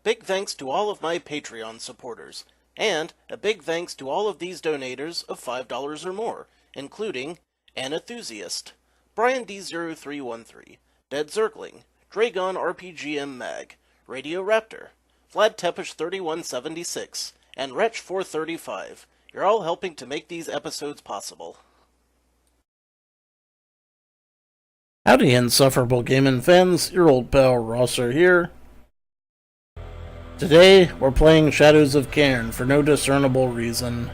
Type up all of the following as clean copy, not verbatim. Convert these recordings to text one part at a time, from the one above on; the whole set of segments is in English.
Big thanks to all of my Patreon supporters, and a big thanks to all of these donators of $5 or more, including Anenthusiast, Brian D0313, Dead Zergling, Dragon RPGM Mag, Radio Raptor, Vlad Tepish 3176, and Wretch 435. You're all helping to make these episodes possible. Howdy, insufferable gaming fans, your old pal SirRosser here. Today, we're playing Shadows of Cairn for no discernible reason.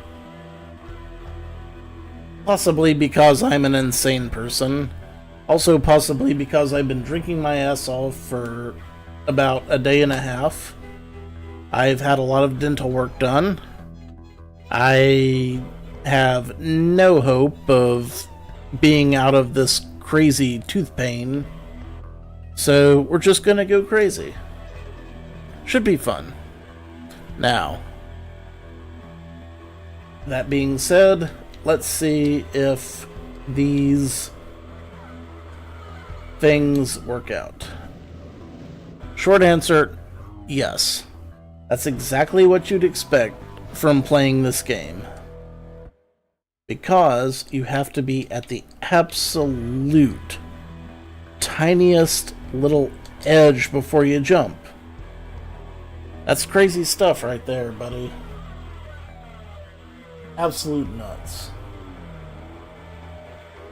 Possibly because I'm an insane person. Also possibly because I've been drinking my ass off for about a day and a half. I've had a lot of dental work done. I have no hope of being out of this crazy tooth pain. So we're just gonna go crazy. Should be fun. Now, that being said, let's see if these things work out. Short answer, yes. That's exactly what you'd expect from playing this game. Because you have to be at the absolute tiniest little edge before you jump. That's crazy stuff right there, buddy. Absolute nuts.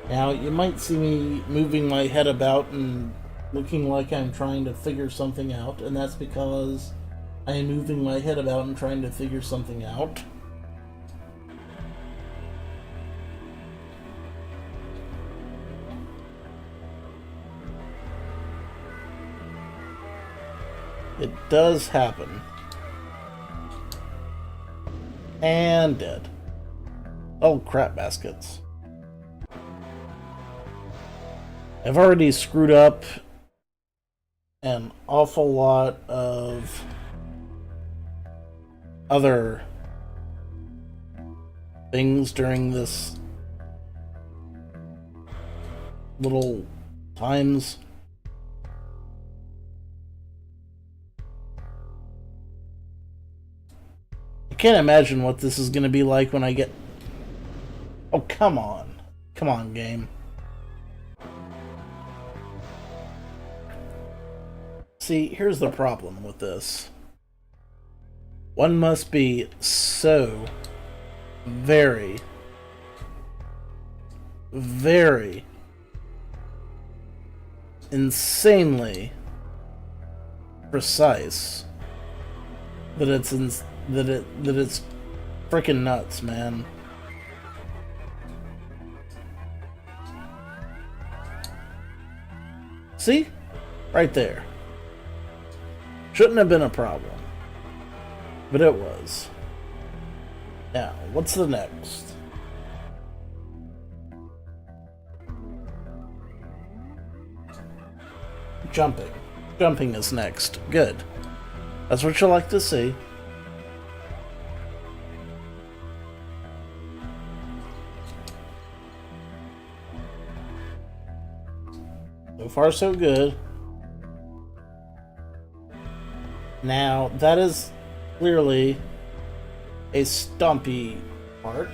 Now, you might see me moving my head about and looking like I'm trying to figure something out, and that's because I am moving my head about and trying to figure something out. It does happen. And dead. Oh, crap baskets. I've already screwed up an awful lot of other things during this little times. I can't imagine what this is going to be like when I get... Oh, come on. Come on, game. See, here's the problem with this. One must be so very, very insanely precise that it's freaking nuts, man. See? Right there. Shouldn't have been a problem. But it was. Now, what's the next? Jumping. Jumping is next. Good. That's what you like to see. So far, so good. Now, that is clearly a stumpy part.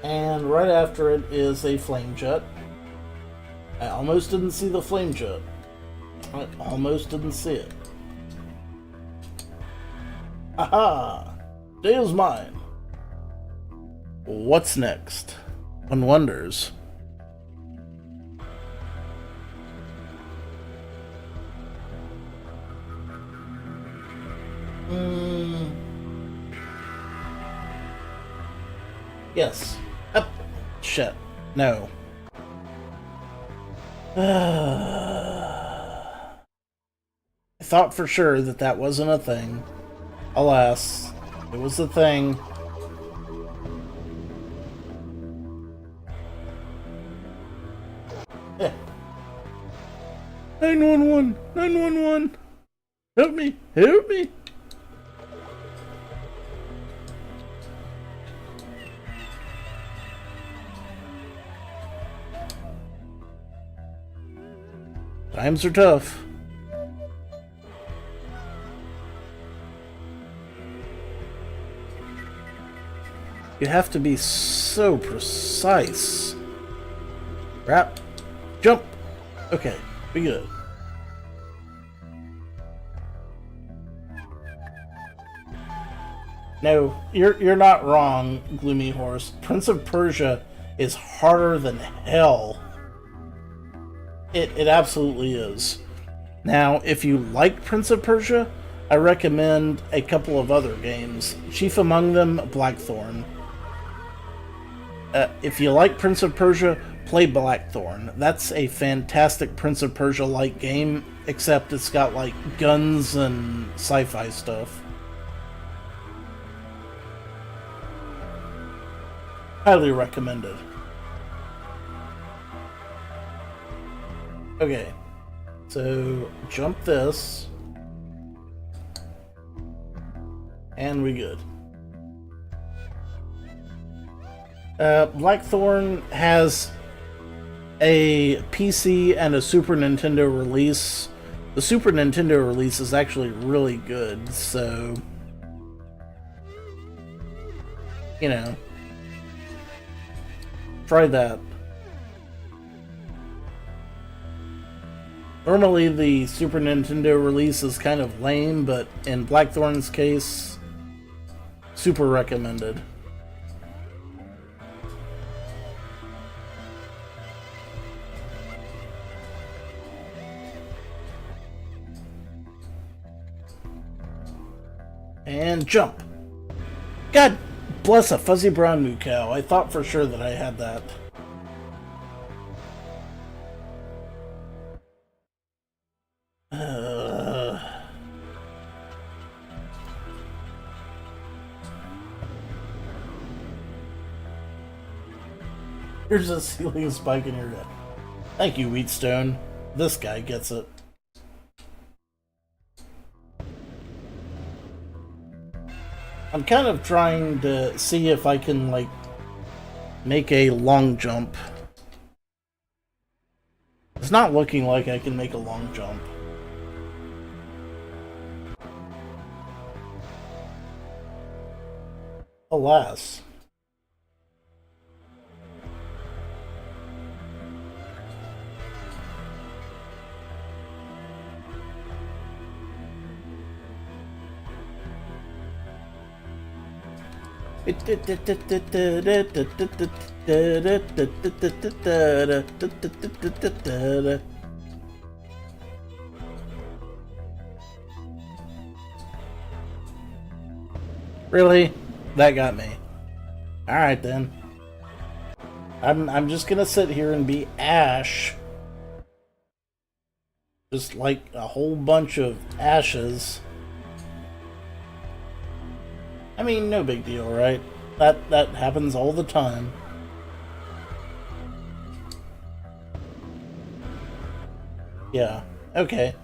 And right after it is a flame jet. I almost didn't see the flame jet. I almost didn't see it. Aha! Day is mine. What's next? One wonders. Yes. Up. Shit. No. I thought for sure that that wasn't a thing. Alas, it was a thing. Yeah. 911! 911! Help me! Help me! Times are tough. You have to be so precise. Wrap. Jump. Okay, be good. No, you're not wrong, Gloomy Horse. Prince of Persia is harder than hell. It absolutely is. Now, if you like Prince of Persia, I recommend a couple of other games. Chief among them, Blackthorn. If you like Prince of Persia, play Blackthorn. That's a fantastic Prince of Persia-like game, except it's got, like, guns and sci-fi stuff. Highly recommended. Okay, so jump this, and we good. Blackthorn has a PC and a Super Nintendo release. The Super Nintendo release is actually really good, so, you know, try that. Normally the Super Nintendo release is kind of lame, but in Blackthorn's case, super recommended. And jump. God bless a fuzzy brown moo cow. I thought for sure that I had that. Here's a ceiling spike in your head. Thank you, Wheatstone. This guy gets it. I'm kind of trying to see if I can, like, make a long jump. It's not looking like I can make a long jump. Alas. Really? That got me. Alright then. I'm just gonna sit here and be Ash. Just like a whole bunch of ashes. I mean, no big deal, right? That happens all the time. Yeah, okay.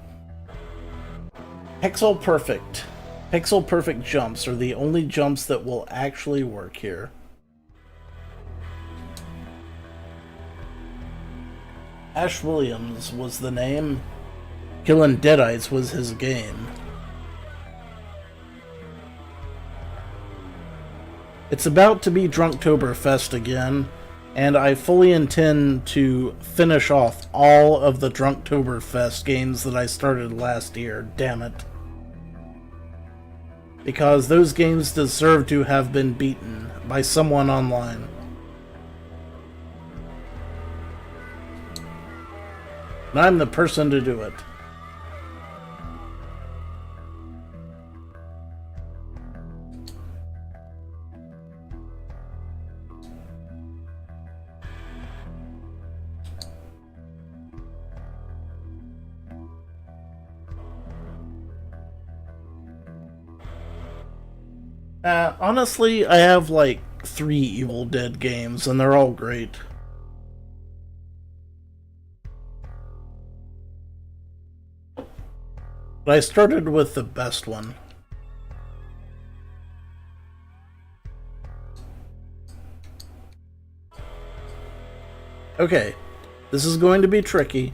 Pixel perfect. Pixel perfect jumps are the only jumps that will actually work here. Ash Williams was the name. Killing Deadites was his game. It's about to be Drunktoberfest again, and I fully intend to finish off all of the Drunktoberfest games that I started last year, damn it. Because those games deserve to have been beaten by someone online. And I'm the person to do it. Honestly, I have like 3 Evil Dead games, and they're all great. But I started with the best one. Okay, this is going to be tricky,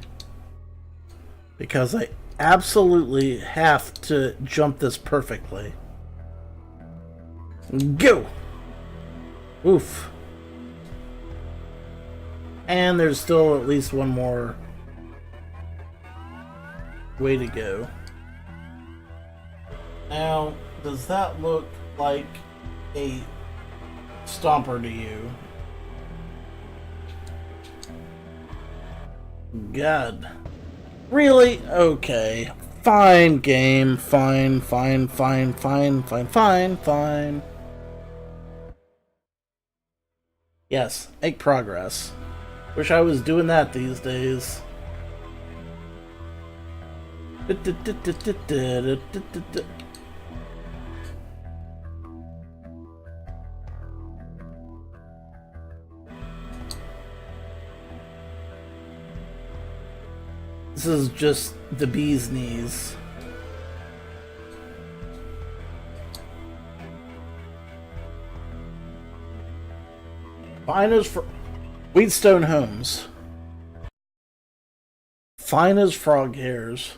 because I absolutely have to jump this perfectly. Go! Oof. And there's still at least one more way to go. Now, does that look like a stomper to you? God. Really? Okay. Fine, game. Fine. Yes, make progress. Wish I was doing that these days. This is just the bee's knees. Fine as for Wheatstone Homes. Fine as frog hairs.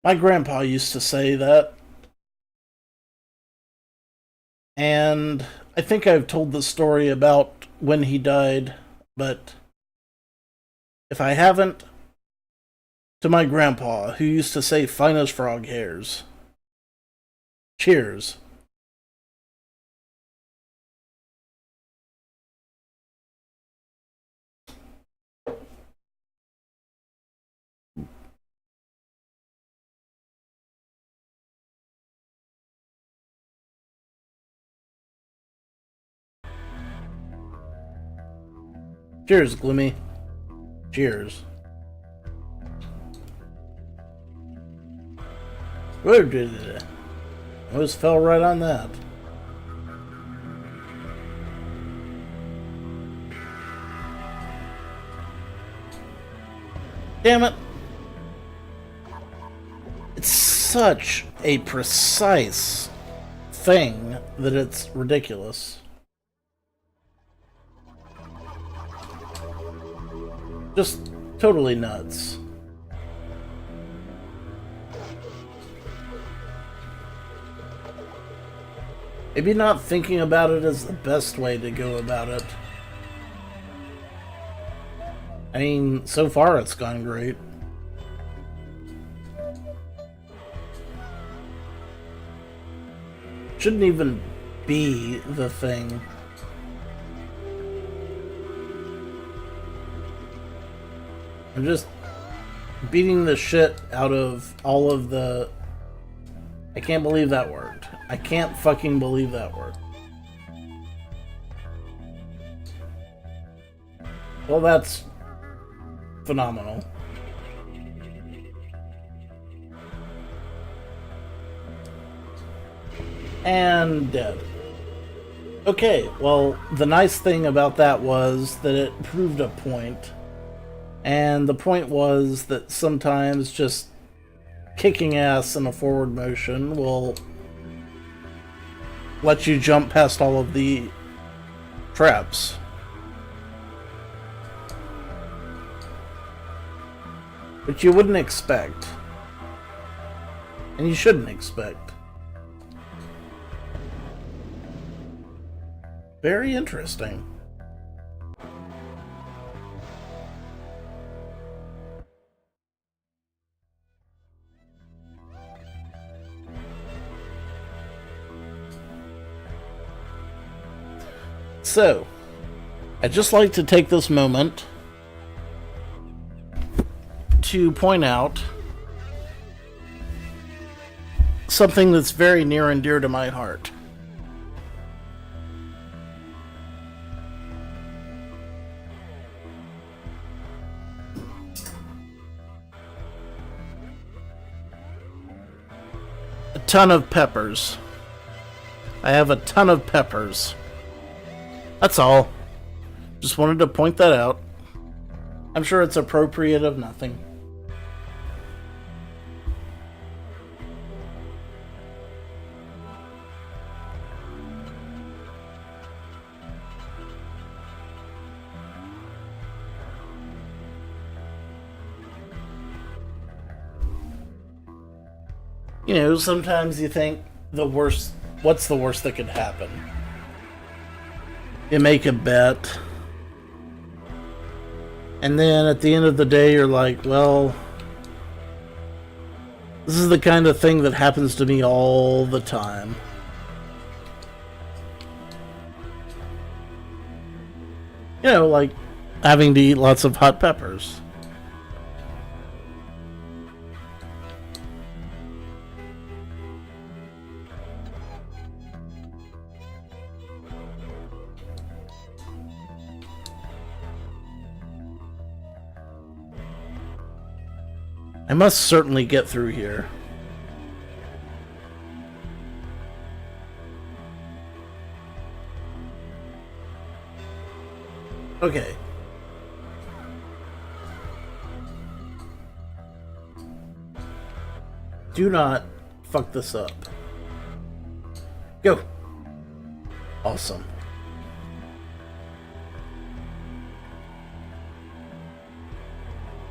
My grandpa used to say that. And I think I've told the story about when he died, but if I haven't, to my grandpa, who used to say fine as frog hairs. Cheers. Cheers, Gloomy. Cheers. Whoa, did it? Almost fell right on that. Damn it. It's such a precise thing that it's ridiculous. Just totally nuts. Maybe not thinking about it is the best way to go about it. I mean, so far it's gone great. Shouldn't even be the thing. I'm just beating the shit out of all of the... I can't believe that worked. I can't fucking believe that worked. Well, that's phenomenal. And dead. Okay, well, the nice thing about that was that it proved a point. And the point was that sometimes just kicking ass in a forward motion will let you jump past all of the traps. Which you wouldn't expect. And you shouldn't expect. Very interesting. So, I'd just like to take this moment to point out something that's very near and dear to my heart. A ton of peppers. I have a ton of peppers. That's all. Just wanted to point that out. I'm sure it's appropriate of nothing. You know, sometimes you think the worst, what's the worst that could happen? You make a bet. And then at the end of the day, you're like, well, this is the kind of thing that happens to me all the time. You know, like having to eat lots of hot peppers. I must certainly get through here. Okay. Do not fuck this up. Go. Awesome.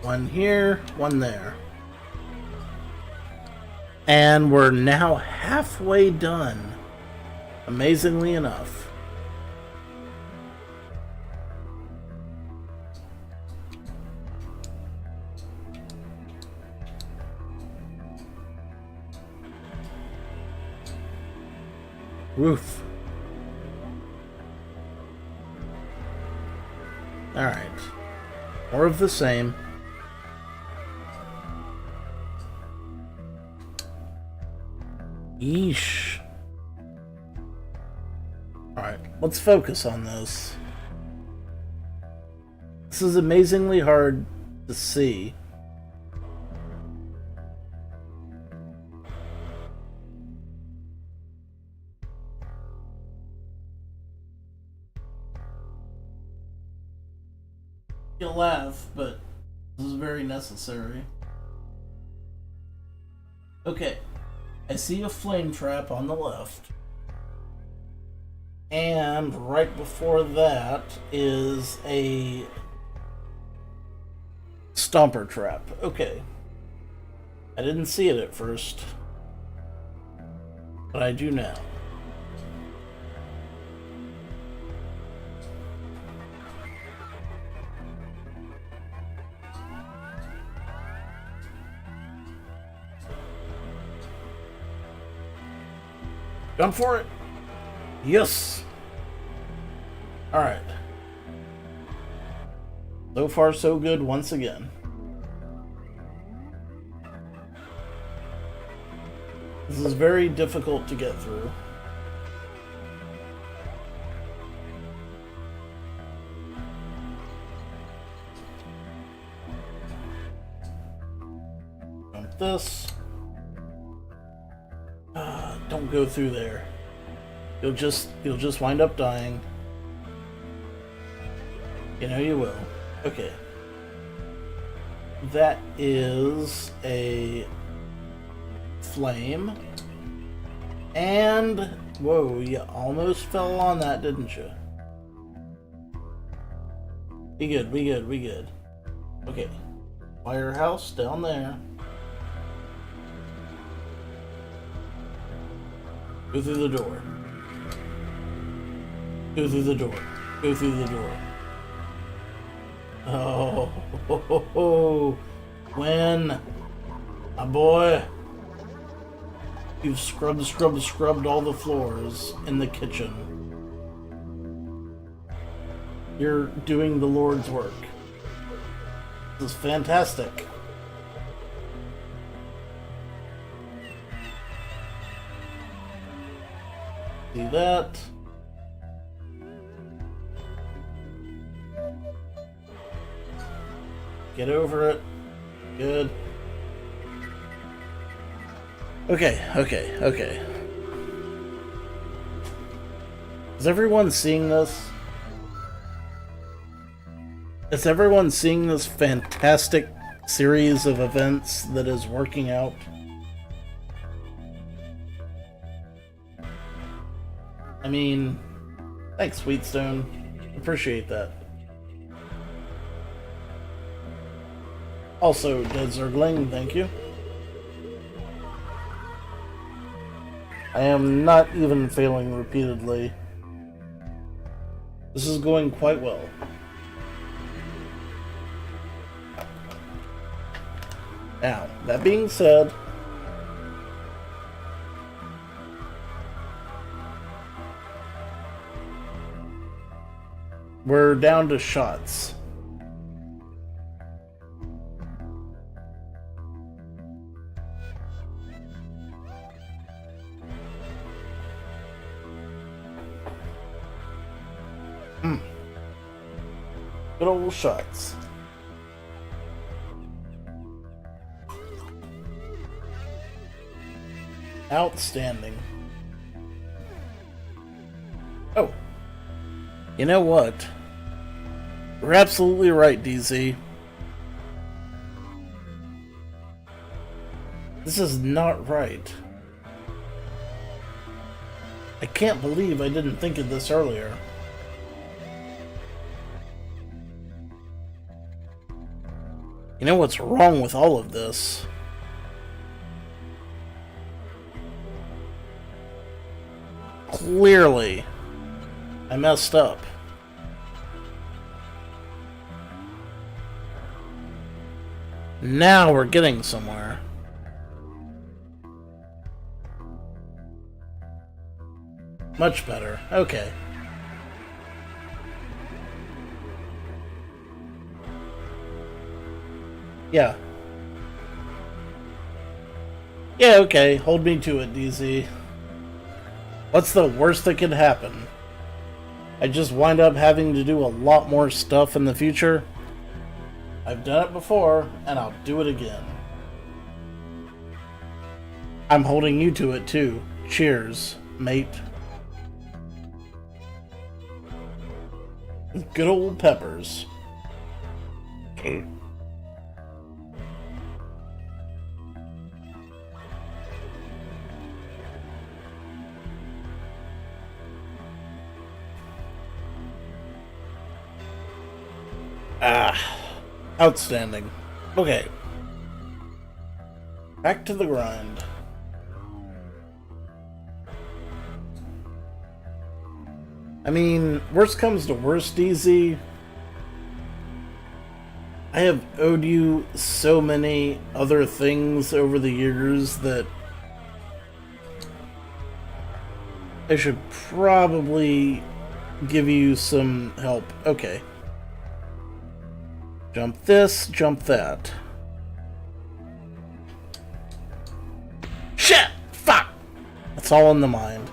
One here, one there. And we're now halfway done. Amazingly enough. Roof. Alright. More of the same. Yeesh. Alright, let's focus on this. This is amazingly hard to see. You'll laugh, but this is very necessary. Okay. I see a flame trap on the left. And right before that is a stomper trap. Okay. I didn't see it at first, but I do now. Gone for it. Yes. Alright. So far, so good once again. This is very difficult to get through. Jump this. Don't go through there. You'll just wind up dying. You know you will. Okay. That is a flame. And whoa, you almost fell on that, didn't you? We good, we good, we good. Okay. Firehouse down there. Go through the door. Go through the door. Go through the door. Oh, ho, ho, ho. When, my boy, you've scrubbed all the floors in the kitchen. You're doing the Lord's work. This is fantastic. See that? Get over it. Good. Okay. Is everyone seeing this? Is everyone seeing this fantastic series of events that is working out? I mean, thanks, Sweetstone. Appreciate that. Also, Dead Zergling, thank you. I am not even failing repeatedly. This is going quite well. Now, that being said, we're down to shots. Good old shots. Outstanding. Oh. You know what? You're absolutely right, DZ. This is not right. I can't believe I didn't think of this earlier. You know what's wrong with all of this? Clearly, I messed up. Now we're getting somewhere. Much better. Okay. Yeah. Yeah, okay. Hold me to it, DZ. What's the worst that could happen? I just wind up having to do a lot more stuff in the future? I've done it before, and I'll do it again. I'm holding you to it, too. Cheers, mate. Good old peppers. Outstanding. Okay. Back to the grind. I mean, worst comes to worst, DZ. I have owed you so many other things over the years that I should probably give you some help. Okay. Jump this, jump that. Shit! Fuck! That's all in the mind.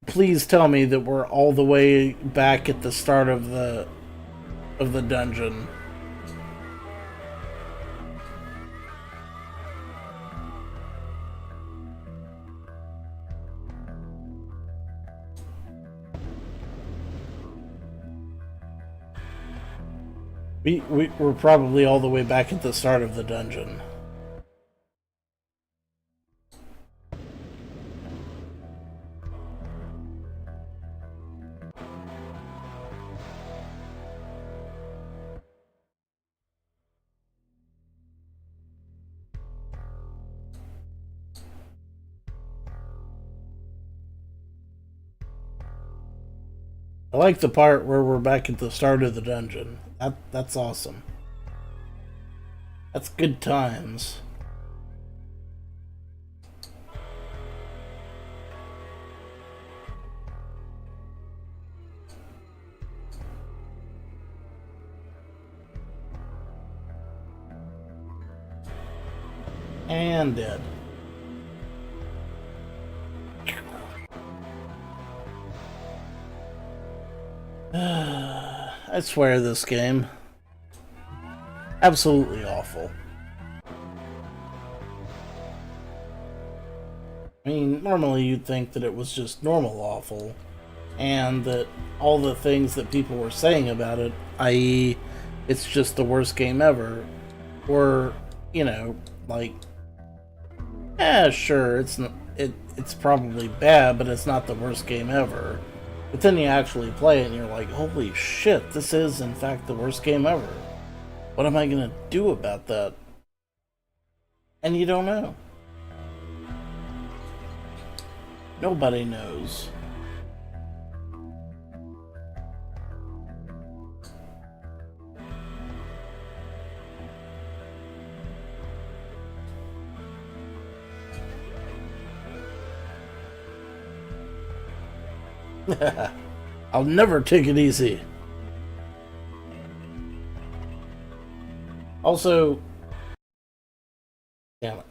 Please tell me that we're all the way back at the start of the dungeon. We're probably all the way back at the start of the dungeon. I like the part where we're back at the start of the dungeon. That's awesome. That's good times. And dead. I swear this game. Absolutely awful. I mean, normally you'd think that it was just normal awful, and that all the things that people were saying about it, i.e., it's just the worst game ever, were, you know, like, sure, it's probably bad, but it's not the worst game ever. But then you actually play it and you're like, holy shit, this is in fact the worst game ever. What am I gonna do about that? And you don't know. Nobody knows. I'll never take it easy. Also, damn it.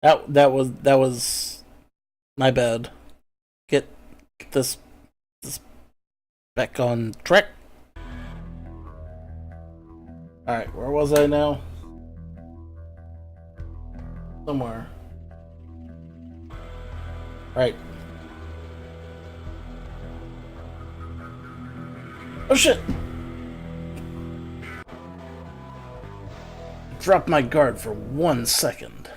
That was my bad. Get this back on track. Alright, where was I now? Somewhere. Right. Oh shit! Drop my guard for 1 second.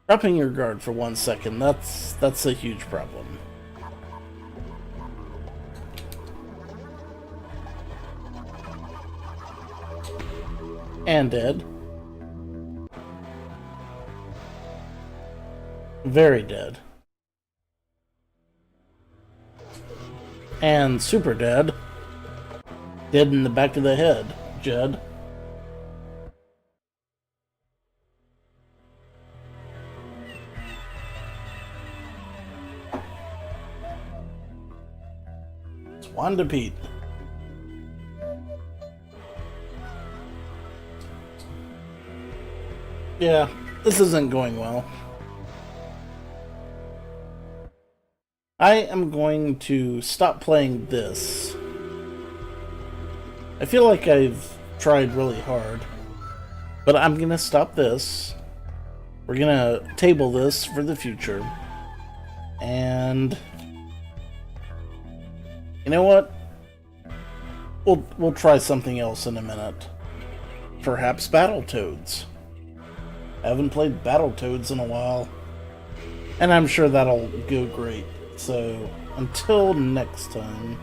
Dropping your guard for 1 second, that's a huge problem. And dead. Very dead. And super dead. Dead in the back of the head, Jed. Swan to Pete. Yeah, this isn't going well. I am going to stop playing this. I feel like I've tried really hard, but I'm gonna stop this. We're gonna table this for the future. And you know what? We'll try something else in a minute. Perhaps Battletoads. I haven't played Battletoads in a while, and I'm sure that'll go great. So, until next time.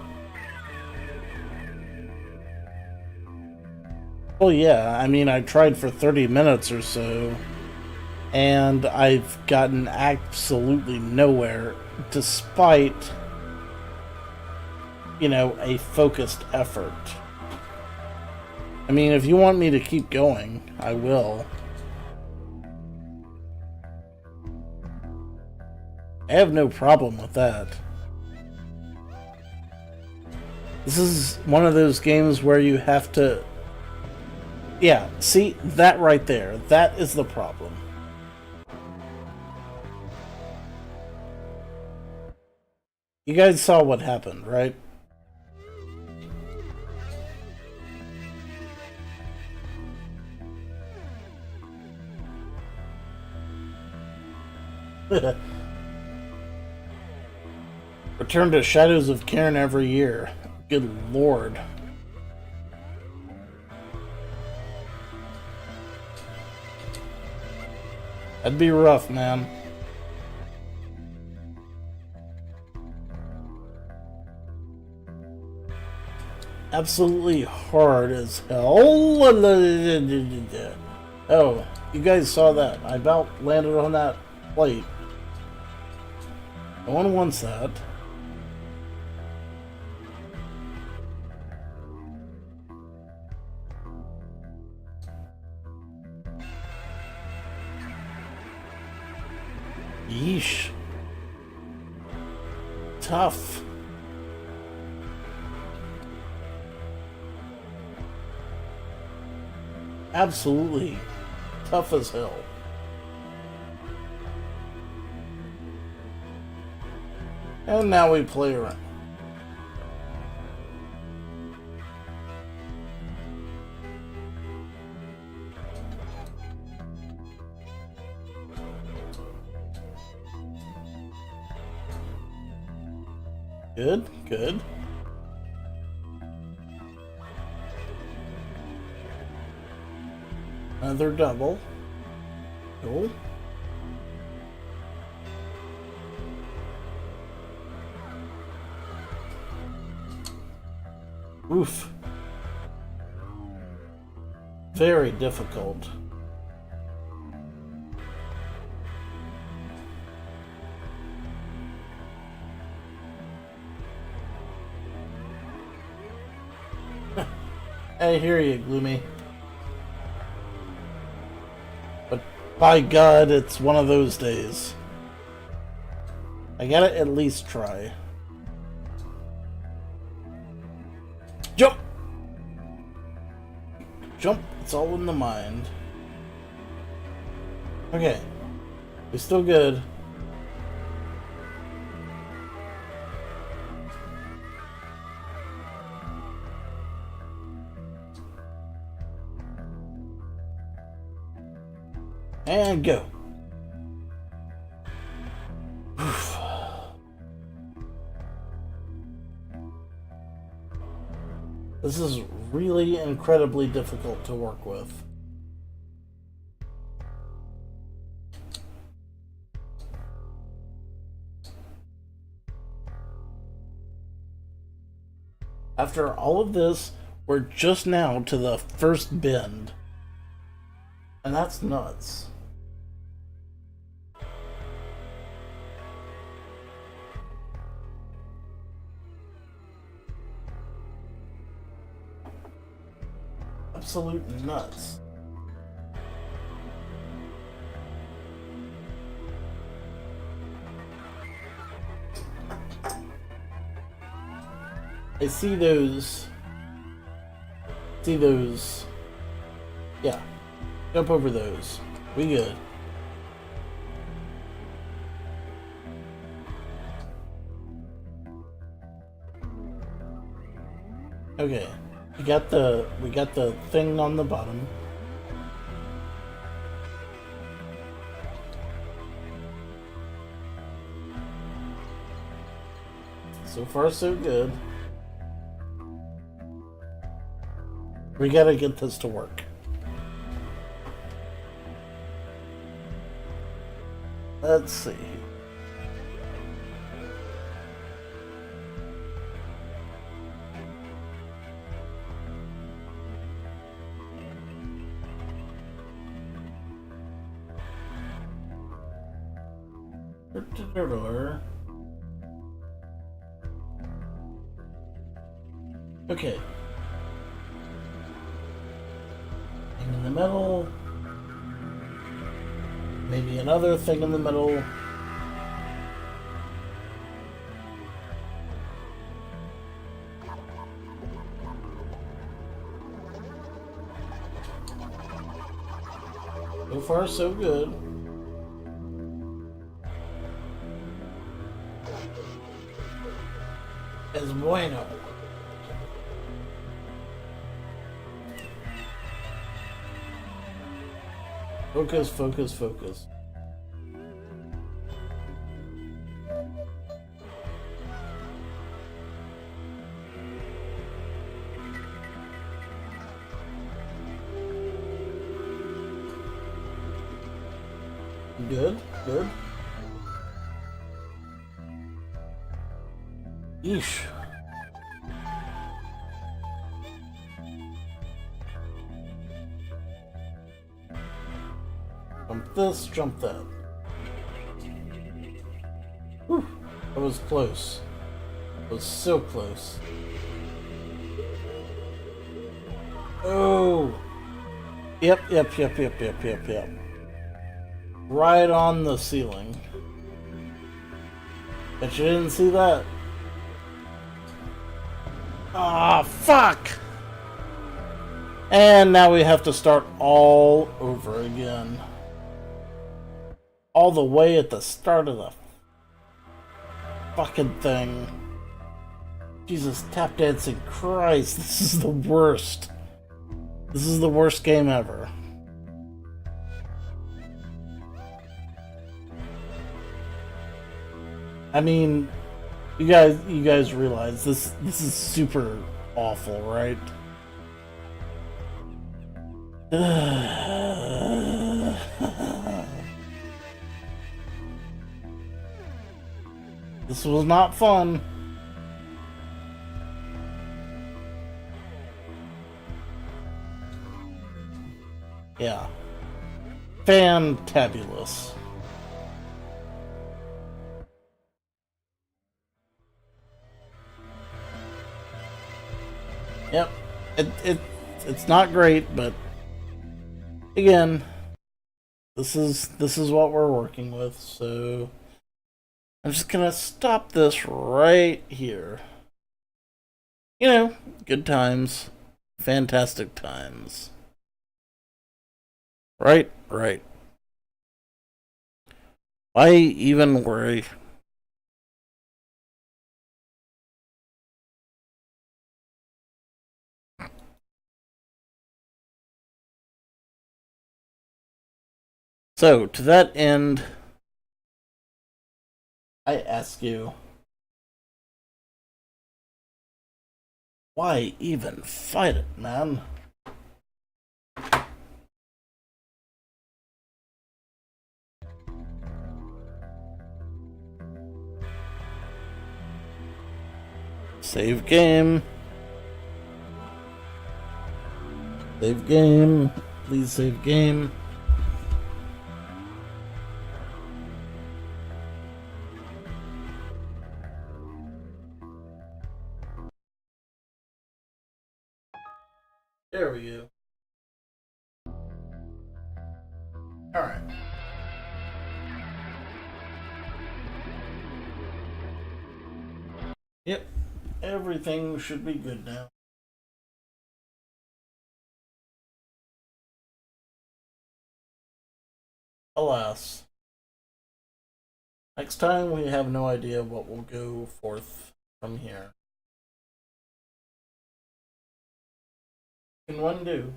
Well, yeah, I mean, I tried for 30 minutes or so, and I've gotten absolutely nowhere, despite, you know, a focused effort. I mean, if you want me to keep going, I will. I have no problem with that. This is one of those games where you have to... Yeah, see? That right there. That is the problem. You guys saw what happened, right? Return to Shadows of Cairn every year. Good lord. That'd be rough, man. Absolutely hard as hell. Oh, you guys saw that. I about landed on that plate. No one wants that. Yeesh. Tough. Absolutely tough as hell. And now we play around. Good, good. Another double. Cool. Oof. Very difficult. I hear you, Gloomy. But by God, it's one of those days. I gotta at least try. Jump! Jump, it's all in the mind. Okay. We're still good. And go. This is really incredibly difficult to work with. After all of this, we're just now to the first bend. And that's nuts. Absolute nuts. I see those. See those. Yeah. Jump over those. We good. Okay. We got the thing on the bottom. So far so good. We gotta get this to work. Let's see. Okay. Thing in the middle. Maybe another thing in the middle. So far, so good. Es bueno. Focus, focus, focus. Good, good. Yeesh. Jump this, jump that. Whew, that was close. It was so close. Oh! Yep. Right on the ceiling. Bet you didn't see that. Ah, fuck! And now we have to start all over again. All the way at the start of the fucking thing. Jesus, tap dancing Christ, this is the worst. This is the worst game ever. I mean, you guys realize this is super awful, right? This was not fun. Yeah. Fantabulous. Yep. It's not great, but again, this is what we're working with. So I'm just gonna stop this right here. You know, good times, fantastic times. Right, right. Why even worry? So, to that end, I ask you, why even fight it, man? Save game. Save game. Please save game. There we go. Alright. Yep. Everything should be good now. Alas. Next time we have no idea what will go forth from here. Can one do?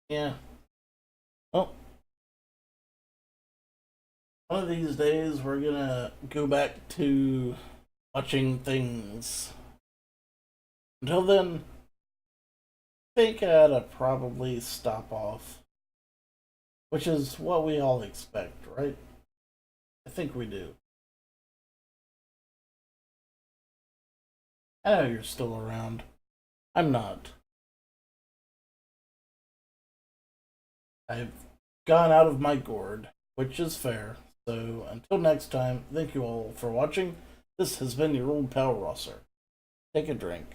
Yeah. Well, one of these days we're gonna go back to watching things. Until then, I think I ought to probably stop off. Which is what we all expect, right? I think we do. I know you're still around. I'm not. I've gone out of my gourd, which is fair. So until next time, thank you all for watching. This has been your old pal Rosser. Take a drink.